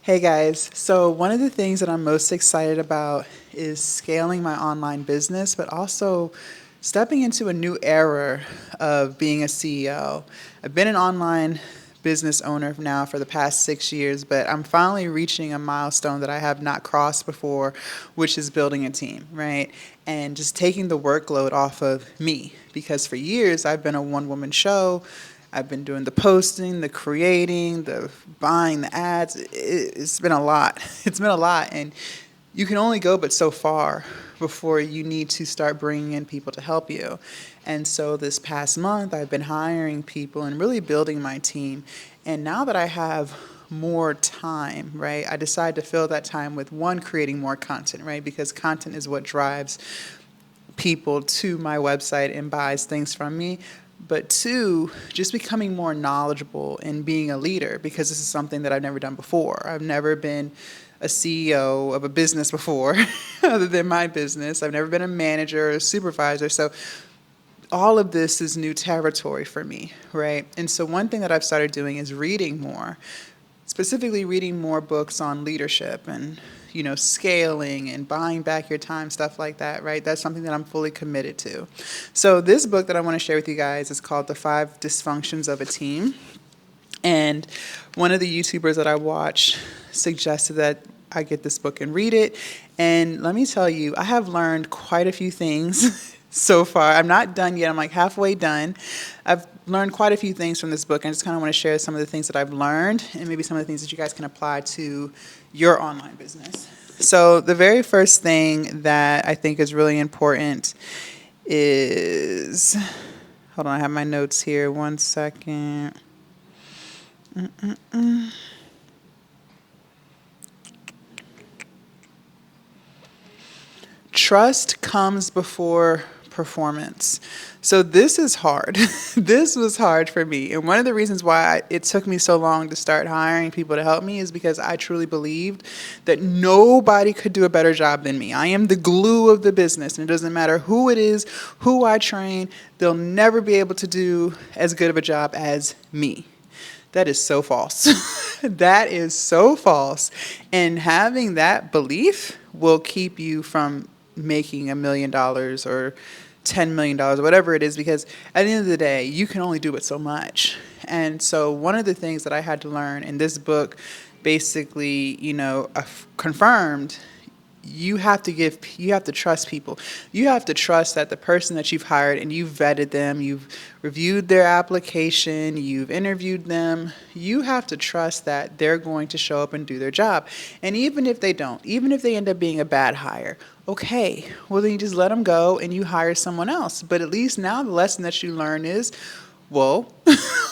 Hey guys, so one of the things that I'm most excited about is scaling my online business, but also stepping into a new era of being a CEO. I've been an online business owner now for the past 6 years, but I'm finally reaching a milestone that I have not crossed before, which is building a team, right? And just taking the workload off of me, because for years I've been a one woman show. I've been doing the posting, the creating, the buying, the ads. It's been a lot. It's been a lot. And you can only go but so far before you need to start bringing in people to help you. And so this past month, I've been hiring people and really building my team. And now that I have more time, right, I decided to fill that time with one, creating more content, right, because content is what drives people to my website and buys things from me. But two, just becoming more knowledgeable and being a leader, because this is something that I've never done before. I've never been a CEO of a business before, other than my business. I've never been a manager or a supervisor. So all of this is new territory for me, right? And so one thing that I've started doing is reading more, specifically reading more books on leadership and scaling and buying back your time, stuff like that, right? That's something that I'm fully committed to. So this book that I want to share with you guys is called The Five Dysfunctions of a Team. And one of the YouTubers that I watch suggested that I get this book and read it. And let me tell you, I have learned quite a few things so far. I'm not done yet. I'm like halfway done. I've learned quite a few things from this book. I just kind of want to share some of the things that I've learned and maybe some of the things that you guys can apply to your online business. So the very first thing that I think is really important is, hold on, I have my notes here. One second. Trust comes before performance. So this is hard. This was hard for me. And one of the reasons why it took me so long to start hiring people to help me is because I truly believed that nobody could do a better job than me. I am the glue of the business, and it doesn't matter who it is, who I train, they'll never be able to do as good of a job as me. That is so false. That is so false. And having that belief will keep you from making $1 million or $10 million, or whatever it is, because at the end of the day, you can only do it so much. And so one of the things that I had to learn in this book basically, confirmed, you have to trust people. You have to trust that the person that you've hired, and you've vetted them, you've reviewed their application, you've interviewed them. You have to trust that they're going to show up and do their job. And even if they don't, even if they end up being a bad hire, okay, well then you just let them go and you hire someone else. But at least now the lesson that you learn is, well,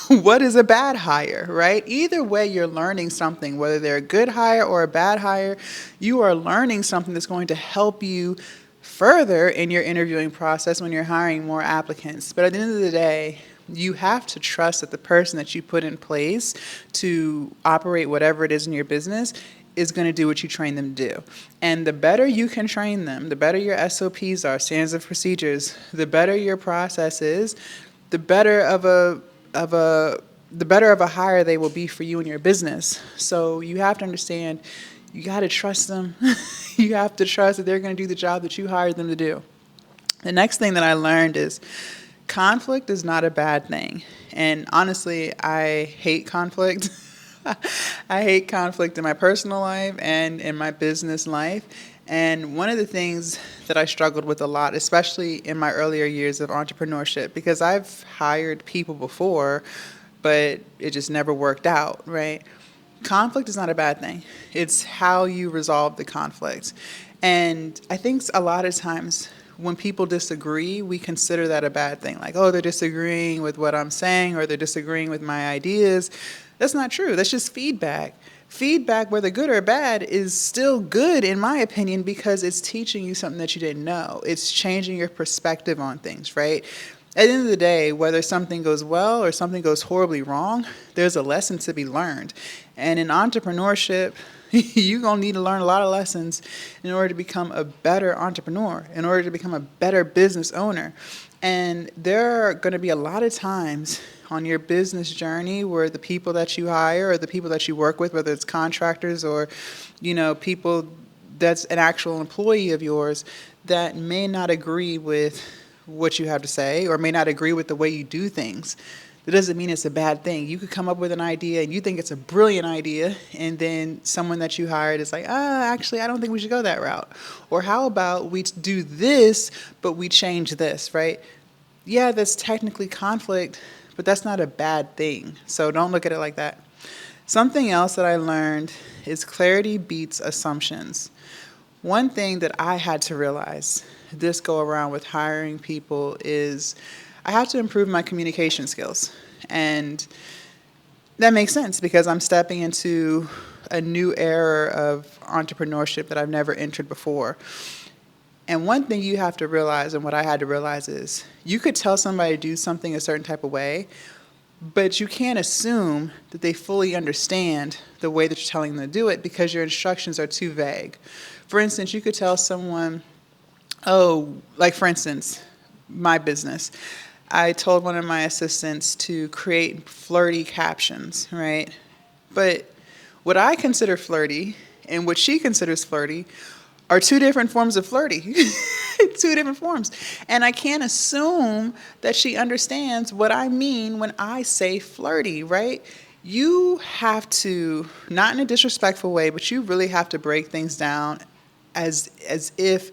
what is a bad hire, right? Either way, you're learning something, whether they're a good hire or a bad hire, you are learning something that's going to help you further in your interviewing process when you're hiring more applicants. But at the end of the day, you have to trust that the person that you put in place to operate whatever it is in your business is going to do what you train them to do. And the better you can train them, the better your SOPs are, standards of procedures, the better your process is, the better of a hire they will be for you and your business. So you have to understand, you got to trust them. You have to trust that they're going to do the job that you hired them to do. The next thing that I learned is conflict is not a bad thing. And honestly, I hate conflict. I hate conflict in my personal life and in my business life. And one of the things that I struggled with a lot, especially in my earlier years of entrepreneurship, because I've hired people before, but it just never worked out, right? Conflict is not a bad thing. It's how you resolve the conflict. And I think a lot of times when people disagree, we consider that a bad thing. Like, oh, they're disagreeing with what I'm saying, or they're disagreeing with my ideas. That's not true. That's just feedback. Feedback, whether good or bad, is still good in my opinion, because it's teaching you something that you didn't know. It's changing your perspective on things, right? At the end of the day, whether something goes well or something goes horribly wrong, there's a lesson to be learned. And in entrepreneurship, you're going to need to learn a lot of lessons in order to become a better entrepreneur, in order to become a better business owner. And there are going to be a lot of times on your business journey where the people that you hire or the people that you work with, whether it's contractors or, people that's an actual employee of yours that may not agree with what you have to say or may not agree with the way you do things. That doesn't mean it's a bad thing. You could come up with an idea and you think it's a brilliant idea, and then someone that you hired is like, actually, I don't think we should go that route. Or how about we do this, but we change this, right? Yeah, that's technically conflict, but that's not a bad thing. So don't look at it like that. Something else that I learned is clarity beats assumptions. One thing that I had to realize this go around with hiring people is I have to improve my communication skills. And that makes sense because I'm stepping into a new era of entrepreneurship that I've never entered before. And one thing you have to realize, and what I had to realize, is you could tell somebody to do something a certain type of way, but you can't assume that they fully understand the way that you're telling them to do it because your instructions are too vague. For instance, you could tell someone, like for instance, my business. I told one of my assistants to create flirty captions, right? But what I consider flirty and what she considers flirty are two different forms of flirty. Two different forms. And I can't assume that she understands what I mean when I say flirty, right? You have to, not in a disrespectful way, but you really have to break things down as if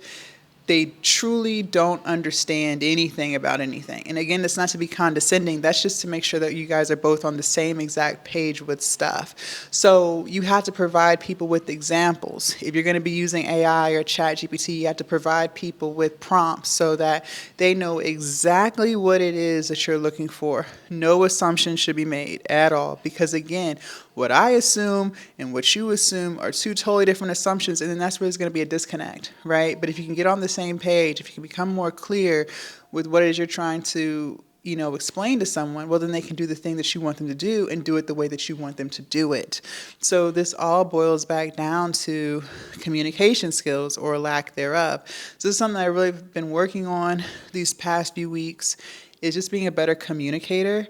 they truly don't understand anything about anything. And again, that's not to be condescending. That's just to make sure that you guys are both on the same exact page with stuff. So you have to provide people with examples. If you're going to be using AI or ChatGPT, you have to provide people with prompts so that they know exactly what it is that you're looking for. No assumptions should be made at all. Because again, what I assume and what you assume are two totally different assumptions, and then that's where there's going to be a disconnect, right? But if you can get on the same page, if you can become more clear with what it is you're trying to, explain to someone, well, then they can do the thing that you want them to do and do it the way that you want them to do it. So this all boils back down to communication skills or lack thereof. So this is something I've really been working on these past few weeks, is just being a better communicator,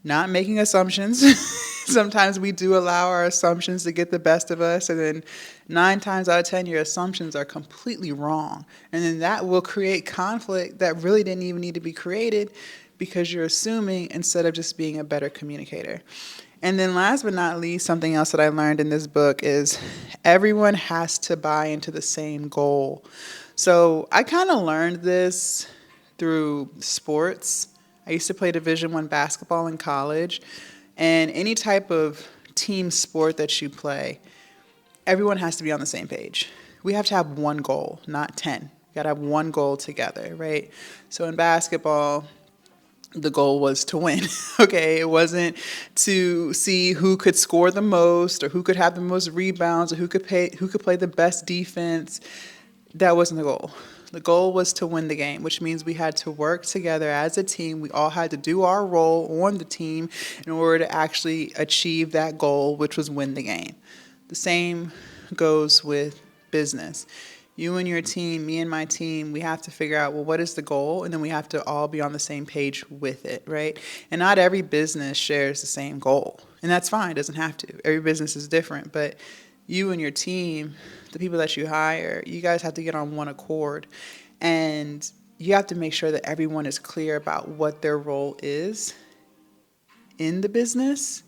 not making assumptions. Sometimes we do allow our assumptions to get the best of us, and then 9 times out of 10, your assumptions are completely wrong. And then that will create conflict that really didn't even need to be created because you're assuming instead of just being a better communicator. And then last but not least, something else that I learned in this book is everyone has to buy into the same goal. So I kind of learned this through sports. I used to play Division I basketball in college, and any type of team sport that you play, everyone has to be on the same page. We have to have one goal, not 10. You got to have one goal together, right? So in basketball, the goal was to win, okay? It wasn't to see who could score the most or who could have the most rebounds or who could play the best defense. That wasn't the goal. The goal was to win the game, which means we had to work together as a team. We all had to do our role on the team in order to actually achieve that goal, which was win the game. The same goes with business. You and your team, me and my team, we have to figure out, well, what is the goal? And then we have to all be on the same page with it, right? And not every business shares the same goal. And that's fine. It doesn't have to. Every business is different. But you and your team, the people that you hire, you guys have to get on one accord. And you have to make sure that everyone is clear about what their role is in the business,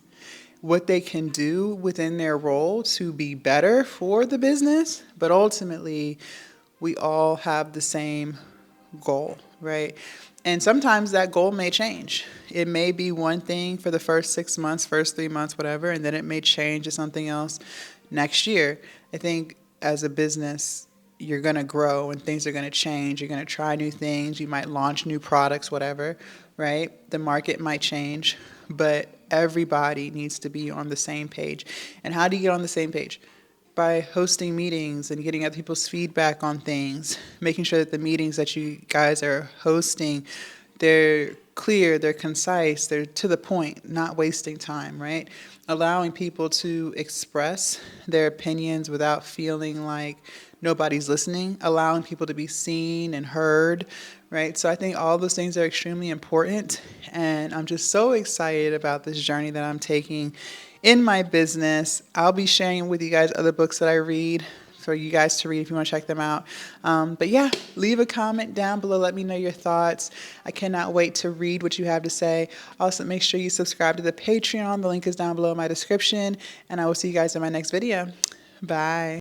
what they can do within their role to be better for the business, but ultimately we all have the same goal, right? And sometimes that goal may change. It may be one thing for the first 6 months, first 3 months, whatever, and then it may change to something else next year. I think as a business, you're going to grow and things are going to change. You're going to try new things. You might launch new products, whatever, right? The market might change, but everybody needs to be on the same page. And how do you get on the same page? By hosting meetings and getting other people's feedback on things, making sure that the meetings that you guys are hosting, they're clear, they're concise, they're to the point, not wasting time, right? Allowing people to express their opinions without feeling like nobody's listening, allowing people to be seen and heard, right? So I think all those things are extremely important, and I'm just so excited about this journey that I'm taking in my business. I'll be sharing with you guys other books that I read for you guys to read if you want to check them out. But yeah, leave a comment down below. Let me know your thoughts. I cannot wait to read what you have to say. Also, make sure you subscribe to the Patreon. The link is down below in my description. And I will see you guys in my next video. Bye.